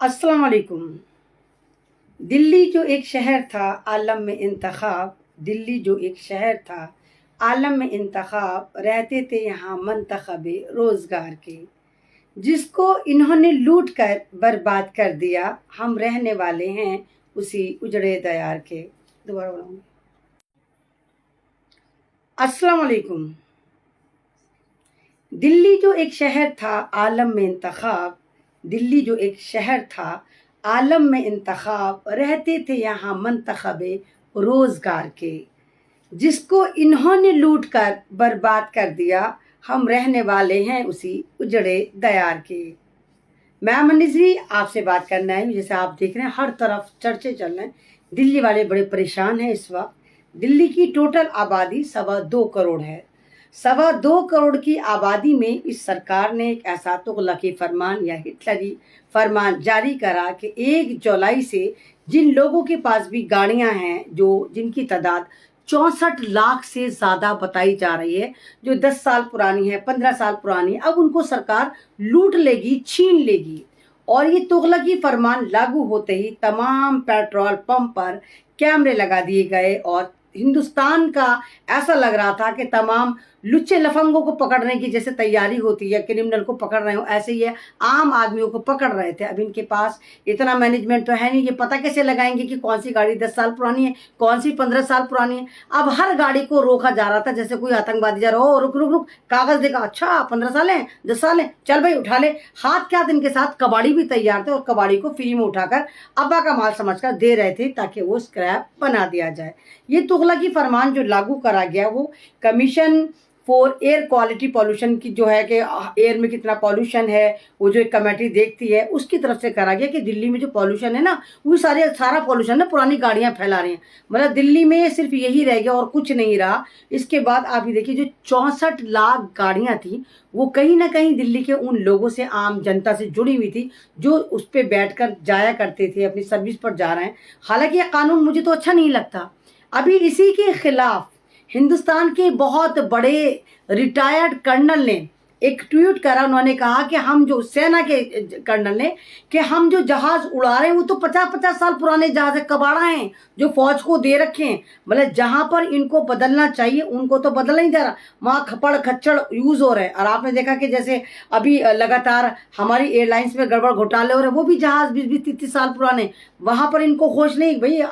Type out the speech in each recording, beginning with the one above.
अस्सलाम वालेकुम। दिल्ली जो एक शहर था आलम में इंतखाब, दिल्ली जो एक शहर था आलम में इंतखाब, रहते थे यहाँ मंतखबे रोज़गार के, जिसको इन्होंने लूट कर बर्बाद कर दिया। हम रहने वाले हैं उसी उजड़े दयार के। दोबारा बोलूँगी। अस्सलाम वालेकुम। दिल्ली जो एक शहर था आलम में इंतखाब, दिल्ली जो एक शहर था आलम में इंतखाब, रहते थे यहाँ मंतखबे रोज़गार के, जिसको इन्होंने लूट कर बर्बाद कर दिया। हम रहने वाले हैं उसी उजड़े दयार के। मैं मनीषरी आपसे बात करना है। जैसे आप देख रहे हैं हर तरफ चर्चे चल रहे हैं, दिल्ली वाले बड़े परेशान हैं इस वक्त। दिल्ली की टोटल आबादी 2.25 करोड़ है। 2.25 करोड़ की आबादी में इस सरकार ने एक ऐसा तुगलकी फरमान या हिटलरी फरमान जारी करा कि 1 जुलाई से जिन लोगों के पास भी गाड़ियां हैं, जो जिनकी तादाद 64 लाख से ज़्यादा बताई जा रही है, जो 10 साल पुरानी है, 15 साल पुरानी है, अब उनको सरकार लूट लेगी, छीन लेगी। और ये तुगलकी फरमान लागू होते ही तमाम पेट्रोल पंप पर कैमरे लगा दिए गए और हिंदुस्तान का ऐसा लग रहा था कि तमाम लुच्चे लफंगों को पकड़ने की जैसे तैयारी होती है, क्रिमिनल को पकड़ रहे हो, ऐसे ही है, आम आदमियों को पकड़ रहे थे। अब इनके पास इतना मैनेजमेंट तो है नहीं, ये पता कैसे लगाएंगे कि कौन सी गाड़ी 10 साल पुरानी है, कौन सी 15 साल पुरानी है। अब हर गाड़ी को रोका जा रहा था जैसे कोई आतंकवादी जा रहा हो, रुक रुक रुक, कागज देखा, अच्छा 15 साल है, 10 साल है, चल भाई उठा ले। हाथ क्या इनके साथ कबाड़ी भी तैयार थे और कबाड़ी को फ्री में उठाकर अब्बा का माल समझकर दे रहे थे ताकि वो स्क्रैप बना दिया जाए। ये तुगलकी फरमान जो लागू करा गया वो commission for air quality pollution की जो है कि एयर में कितना पॉल्यूशन है, वो जो एक कमेटी देखती है उसकी तरफ से करा गया कि दिल्ली में जो पॉल्यूशन है ना, वो सारा पॉल्यूशन ना पुरानी गाड़ियां फैला रही हैं। मतलब दिल्ली में सिर्फ यही रह गया और कुछ नहीं रहा। इसके बाद आप ये देखिए, जो 64 लाख गाड़ियां थी वो कहीं ना कहीं दिल्ली के उन लोगों से, आम जनता से जुड़ी हुई थी जो उस पर बैठ कर जाया करते थे, अपनी सर्विस पर जा रहे हैं। हालांकि यह कानून मुझे तो अच्छा नहीं लगता। अभी इसी के खिलाफ हिंदुस्तान के बहुत बड़े रिटायर्ड कर्नल ने एक ट्वीट करा। उन्होंने कहा कि हम जो सेना के कर्नल ने कि हम जो जहाज उड़ा रहे हैं वो तो 50-50 साल पुराने जहाज है, कबाड़ा हैं जो फौज को दे रखे हैं। मतलब जहां पर इनको बदलना चाहिए उनको तो बदलना ही जा रहा, वहां खपड़ खच्चड़ यूज हो रहे हैं। और आपने देखा कि जैसे अभी लगातार हमारी एयरलाइंस में गड़बड़ घोटाले हो रहे हैं, वो भी जहाज 20-30 साल पुराने, वहां पर इनको होश नहीं भाई,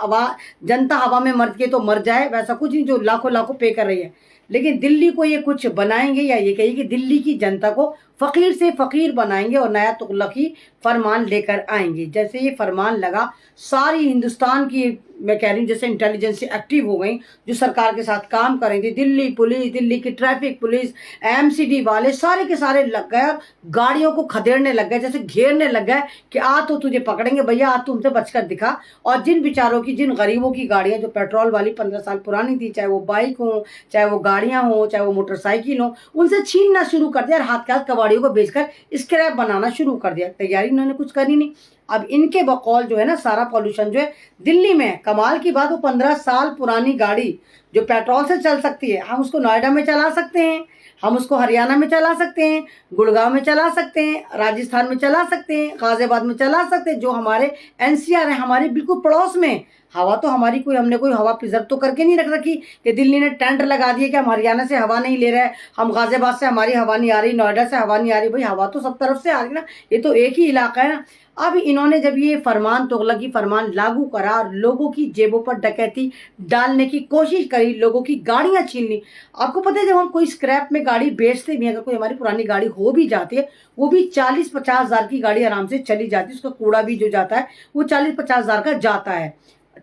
जनता हवा में मर के तो मर जाए, वैसा कुछ नहीं जो लाखों लाखों पे कर रही है। लेकिन दिल्ली को ये कुछ बनाएंगे या ये कहिए कि दिल्ली की जनता को फ़कीर से फ़कीर बनाएंगे और नया तुगलकी फरमान लेकर आएंगे। जैसे ये फरमान लगा, सारी हिंदुस्तान की, मैं कह रही हूँ जैसे इंटेलिजेंस एक्टिव हो गई, जो सरकार के साथ काम कर रही थी, दिल्ली पुलिस, दिल्ली की ट्रैफिक पुलिस, एमसीडी वाले, सारे के सारे लग गए, गाड़ियों को खदेड़ने लग गए, जैसे घेरने लग गए कि आ तो तुझे पकड़ेंगे भैया, आ तुमसे बचकर दिखा। और जिन बेचारों की, जिन गरीबों की गाड़ियाँ जो पेट्रोल वाली 15 साल पुरानी थी, चाहे वो बाइक हो, चाहे वो गाड़ियाँ हो, चाहे वो मोटरसाइकिल हो, उनसे छीनना शुरू कर दिया और हाथ के हाथ कबाड़ियों को बेचकर स्क्रैप बनाना शुरू कर दिया। तैयारी इन्होंने कुछ करी नहीं। अब इनके बकौल जो है ना, सारा पॉल्यूशन जो है दिल्ली में, कमाल की बात, वो 15 साल पुरानी गाड़ी जो पेट्रोल से चल सकती है, हम उसको नोएडा में चला सकते हैं, हम उसको हरियाणा में चला सकते हैं, गुड़गांव में चला सकते हैं, राजस्थान में चला सकते हैं, गाजियाबाद में चला सकते हैं, जो हमारे एनसीआर है, हमारे बिल्कुल पड़ोस में। हवा तो हमारी कोई, हमने कोई हवा प्रिजर्व तो करके नहीं रख रखी कि दिल्ली ने टेंट लगा दिए कि हम हरियाणा से हवा नहीं ले रहे, हम गाजियाबाद से हमारी हवा नहीं आ रही, नोएडा से हवा नहीं आ रही। भाई हवा तो सब तरफ से आ रही ना, ये तो एक ही इलाका है ना। अब इन्होंने जब ये फरमान, तुगलकी फरमान लागू करा और लोगों की जेबों पर डकैती डालने की कोशिश करी, लोगों की गाड़ियां छीन ली। आपको पता है जब हम कोई स्क्रैप में गाड़ी बेचते भी हैं, अगर कोई हमारी पुरानी गाड़ी हो भी जाती है, वो भी 40-50 हज़ार की गाड़ी आराम से चली जाती है, उसका कूड़ा भी जो जाता है वो 40-50 हज़ार का जाता है।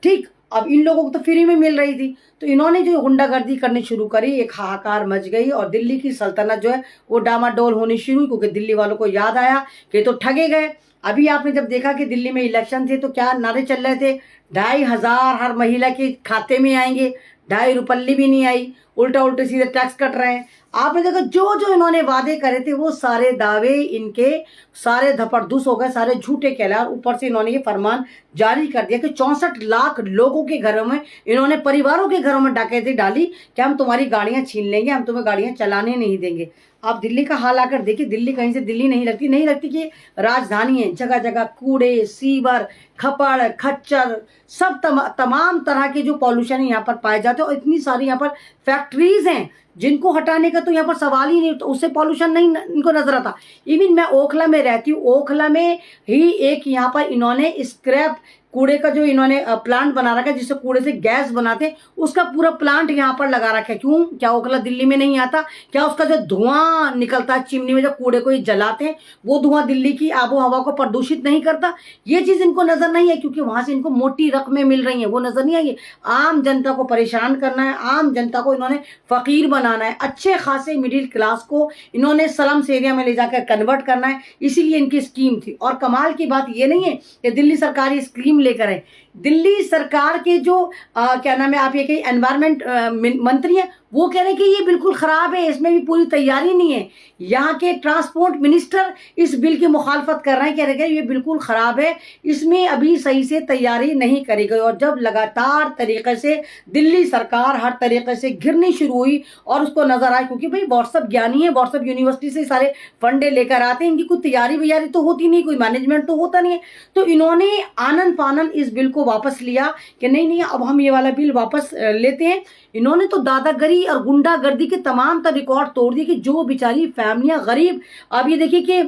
ठीक, अब इन लोगों को तो फ्री में मिल रही थी, तो इन्होंने जो गुंडागर्दी करनी शुरू करी, एक हाहाकार मच गई और दिल्ली की सल्तनत जो है वो डामाडोल होनी शुरू हुई, क्योंकि दिल्ली वालों को याद आया कि तो ठगे गए। अभी आपने जब देखा कि दिल्ली में इलेक्शन थे तो क्या नारे चल रहे थे, 2,500 हर महिला के खाते में आएंगे, ₹2.5 भी नहीं आई, उल्टा उल्टे सीधे टैक्स कट रहे हैं। आपने देखा जो जो इन्होंने वादे करे थे वो सारे दावे इनके सारे धपड़धुस हो गए, सारे झूठे कहलाए। ऊपर से इन्होंने ये फरमान जारी कर दिया कि 64 लाख लोगों के घरों में इन्होंने परिवारों के घरों में डकैती डाली कि हम तुम्हारी गाड़ियां छीन लेंगे, हम तुम्हें गाड़ियां चलाने नहीं देंगे। आप दिल्ली का हाल आकर देखिए, दिल्ली कहीं से दिल्ली नहीं लगती कि राजधानी है। जगह जगह कूड़े, सीवर, खपड़, खच्चर, सब तमाम तरह के जो पॉल्यूशन है यहाँ पर पाए जाते हैं। और इतनी सारी यहाँ पर फैक्ट्रीज हैं जिनको हटाने का तो यहाँ पर सवाल ही नहीं, तो उससे पॉल्यूशन नहीं इनको नजर आता। इवन मैं ओखला में रहती हूँ, ओखला में ही एक यहाँ पर इन्होंने स्क्रैप कूड़े का जो इन्होंने प्लांट बना रखा है, जिससे कूड़े से गैस बनाते हैं, उसका पूरा प्लांट यहाँ पर लगा रखा है। क्यों? क्या ओखला दिल्ली में नहीं आता? क्या उसका जो धुआं निकलता है चिमनी में, जो कूड़े को ये जलाते हैं, वो धुआं दिल्ली की आबो हवा को प्रदूषित नहीं करता? ये चीज इनको नजर नहीं है, क्योंकि वहां से इनको मोटी रकमें मिल रही हैं, वो नजर नहीं आई। आम जनता को परेशान करना है, आम जनता को इन्होंने फकीर बनाना है, अच्छे खासे मिडिल क्लास को इन्होंने स्लम्स एरिया में ले जाकर कन्वर्ट करना है, इसीलिए इनकी स्कीम थी। और कमाल की बात ये नहीं है कि दिल्ली सरकार ये स्कीम लेकर आए। दिल्ली सरकार के जो क्या नाम है, आप ये कही एनवायरमेंट मंत्री हैं, वो कह रहे हैं कि ये बिल्कुल खराब है, इसमें भी पूरी तैयारी नहीं है। यहाँ के ट्रांसपोर्ट मिनिस्टर इस बिल की मुखालफत कर रहे हैं, कह रहे हैं ये बिल्कुल खराब है, इसमें अभी सही से तैयारी नहीं करी गई। और जब लगातार तरीके से दिल्ली सरकार हर तरीके से घिरनी शुरू हुई और उसको नजर आया, क्योंकि भाई व्हाट्सअप ज्ञानी है, व्हाट्सअप यूनिवर्सिटी से सारे फंडे लेकर आते हैं, इनकी कोई तैयारी वैयारी तो होती नहीं, कोई मैनेजमेंट तो होता नहीं है। तो इन्होंने आनन फानन इस बिल को वापस लिया कि नहीं अब हम ये वाला बिल वापस लेते हैं। इन्होंने तो दादागिरी और गुंडागर्दी के तमाम रिकॉर्ड तोड़ दिए कि जो बेचारी फैमिलियां गरीब, अब ये देखिए कि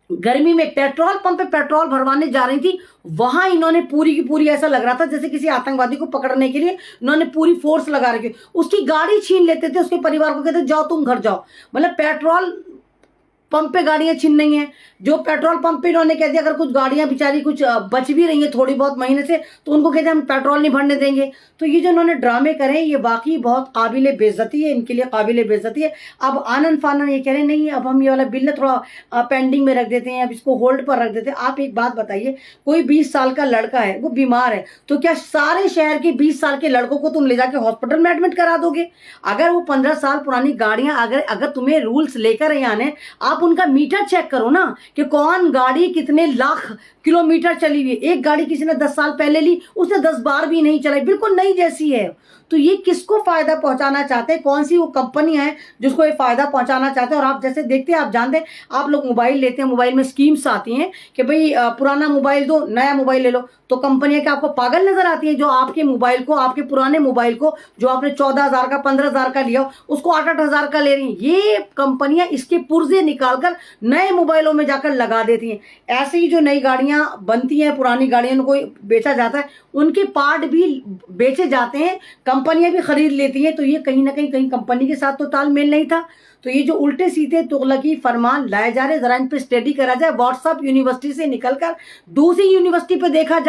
गर्मी में पेट्रोल पंप पे पेट्रोल भरवाने जा रही थी, वहां इन्होंने पूरी की पूरी ऐसा लग रहा था जैसे किसी आतंकवादी को पकड़ने के लिए इन्होंने पूरी फोर्स लगा रखी। उसकी गाड़ी छीन लेते थे, उसके परिवार को कहते जाओ तुम घर जाओ। मतलब पेट्रोल पंप पे गाड़ियां छीन नहीं है, जो पेट्रोल पंप पे इन्होंने कह दिया अगर कुछ गाड़ियां बेचारी कुछ बच भी रही हैं थोड़ी बहुत महीने से, तो उनको कहते हैं हम पेट्रोल नहीं भरने देंगे। तो ये जो इन्होंने ड्रामे करे ये वाकई बहुत काबिल बेइज्जती है, इनके लिए काबिल बेइज्जती है। अब आनंद फानन ये कह रहे नहीं अब हम ये वाला बिल ना थोड़ा पेंडिंग में रख देते हैं, अब इसको होल्ड पर रख देते हैं। आप एक बात बताइए, कोई 20 साल का लड़का है, वो बीमार है, तो क्या सारे शहर के 20 साल के लड़कों को तुम ले जाके हॉस्पिटल में एडमिट करा दोगे? अगर वो 15 साल पुरानी गाड़ियां अगर तुम्हें रूल्स लेकर आने, आप उनका मीटर चेक करो ना कि कौन गाड़ी कितने लाख किलोमीटर चली हुई है। एक गाड़ी किसी ने 10 साल पहले ली, उसने 10 बार भी नहीं चलाई, बिल्कुल नई जैसी है। तो ये किसको फायदा पहुंचाना चाहते हैं? कौन सी वो कंपनी है जिसको ये फायदा पहुंचाना चाहते हैं? और आप जैसे देखते हैं, आप जानते हैं, आप लोग मोबाइल लेते हैं, मोबाइल में स्कीम्स आती हैं कि भाई पुराना मोबाइल दो नया मोबाइल ले लो, तो कंपनियां क्या आपको पागल नजर आती है जो आपके मोबाइल को, आपके पुराने मोबाइल को जो आपने 14,000 का 15,000 का लिया उसको 8,000 का ले रही हैं? ये कंपनियां इसके पुर्जे निकालकर नए मोबाइलों में जाकर लगा देती हैं। ऐसे ही जो नई गाड़ियां बनती हैं, पुरानी गाड़ियों को बेचा जाता है, उनके पार्ट भी बेचे जाते हैं, कंपनियां भी खरीद लेती हैं। तो ये कहीं ना कहीं कंपनी के साथ तो तालमेल नहीं था। तो ये जो उल्टे सीधे तुगलकी फरमान लाए जा रहे, जरा इन पे स्टडी करा जाए, व्हाट्सएप यूनिवर्सिटी से निकलकर दूसरी यूनिवर्सिटी पे देखा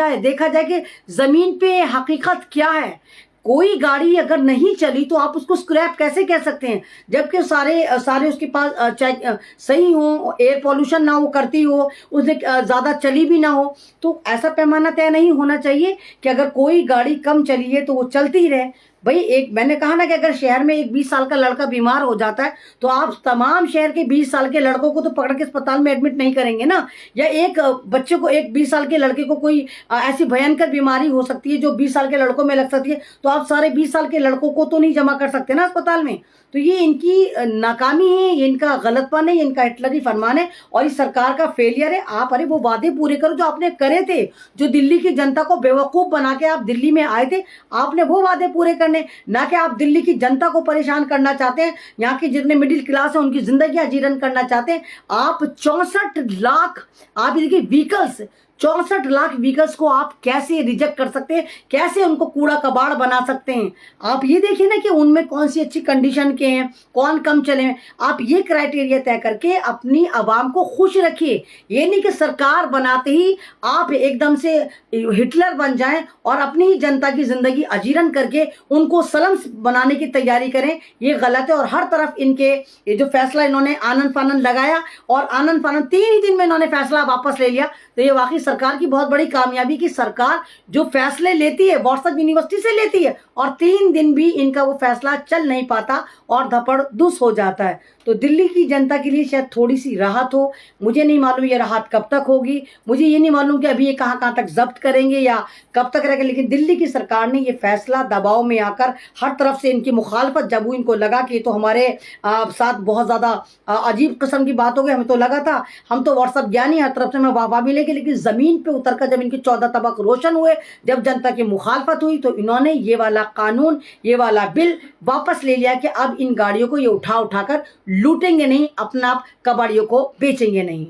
जाए कि जमीन पे हकीकत क्या है। कोई गाड़ी अगर नहीं चली तो आप उसको स्क्रैप कैसे कह सकते हैं, जबकि सारे उसके पास चाहे सही हो, एयर पॉल्यूशन ना हो करती हो, उससे ज़्यादा चली भी ना हो। तो ऐसा पैमाना तय नहीं होना चाहिए कि अगर कोई गाड़ी कम चली है तो वो चलती ही रहे। भाई एक मैंने कहा ना कि अगर शहर में एक 20 साल का लड़का बीमार हो जाता है तो आप तमाम शहर के 20 साल के लड़कों को तो पकड़ के अस्पताल में एडमिट नहीं करेंगे ना। या एक बच्चे को, एक 20 साल के लड़के को कोई ऐसी भयंकर बीमारी हो सकती है जो 20 साल के लड़कों में लग सकती है, तो आप सारे 20 साल के लड़कों को तो नहीं जमा कर सकते ना अस्पताल में। तो ये इनकी नाकामी है, ये इनका गलतपन है, ये इनका हिटलरी फरमान है और इस सरकार का फेलियर है। आप अरे वो वादे पूरे करो जो आपने करे थे, जो दिल्ली की जनता को बेवकूफ़ बना के आप दिल्ली में आए थे, आपने वो वादे पूरे करने, ना कि आप दिल्ली की जनता को परेशान करना चाहते हैं, यहाँ की जितने मिडिल क्लास है उनकी जिंदगी जीवन करना चाहते हैं। आप 64 लाख, आप देखिए व्हीकल्स, 64 लाख व्हीकल्स को आप कैसे रिजेक्ट कर सकते हैं, कैसे उनको कूड़ा कबाड़ बना सकते हैं? आप ये देखिए ना कि उनमें कौन सी अच्छी कंडीशन के हैं, कौन कम चले हैं। आप ये क्राइटेरिया तय करके अपनी आवाम को खुश रखिए। ये नहीं कि सरकार बनाते ही आप एकदम से हिटलर बन जाएं और अपनी ही जनता की जिंदगी अजीरन करके उनको सलम्स बनाने की तैयारी करें। ये गलत है। और हर तरफ इनके ये जो फैसला इन्होंने आनन फानन लगाया और आनन फानन 3 ही दिन में इन्होंने फैसला वापस ले लिया, तो ये वाकई सरकार की बहुत बड़ी कामयाबी कि सरकार जो फैसले लेती है व्हाट्सएप यूनिवर्सिटी से लेती है और 3 दिन भी इनका वो फैसला चल नहीं पाता और धपड़धुस हो जाता है। तो दिल्ली की जनता के लिए शायद थोड़ी सी राहत हो, मुझे नहीं मालूम ये राहत कब तक होगी, मुझे ये नहीं मालूम कि अभी ये कहाँ कहाँ तक जब्त करेंगे या कब तक रहेगा, लेकिन दिल्ली की सरकार ने ये फैसला दबाव में आकर हर तरफ से इनकी मुखालफत जब वो इनको लगा कि तो हमारे साथ बहुत ज़्यादा अजीब किस्म की बात हो गई, हमें तो लगा था हम तो व्हाट्सएप ज्ञानी हर तरफ से हमें वाह मिलेगी, लेकिन ज़मीन पे उतर कर जब इनके 14 तबक रोशन हुए, जब जनता की मुखालफत हुई तो इन्होंने ये वाला कानून, ये वाला बिल वापस ले लिया कि अब इन गाड़ियों को ये उठा कर लूटेंगे नहीं, अपना कबाड़ियों को बेचेंगे नहीं।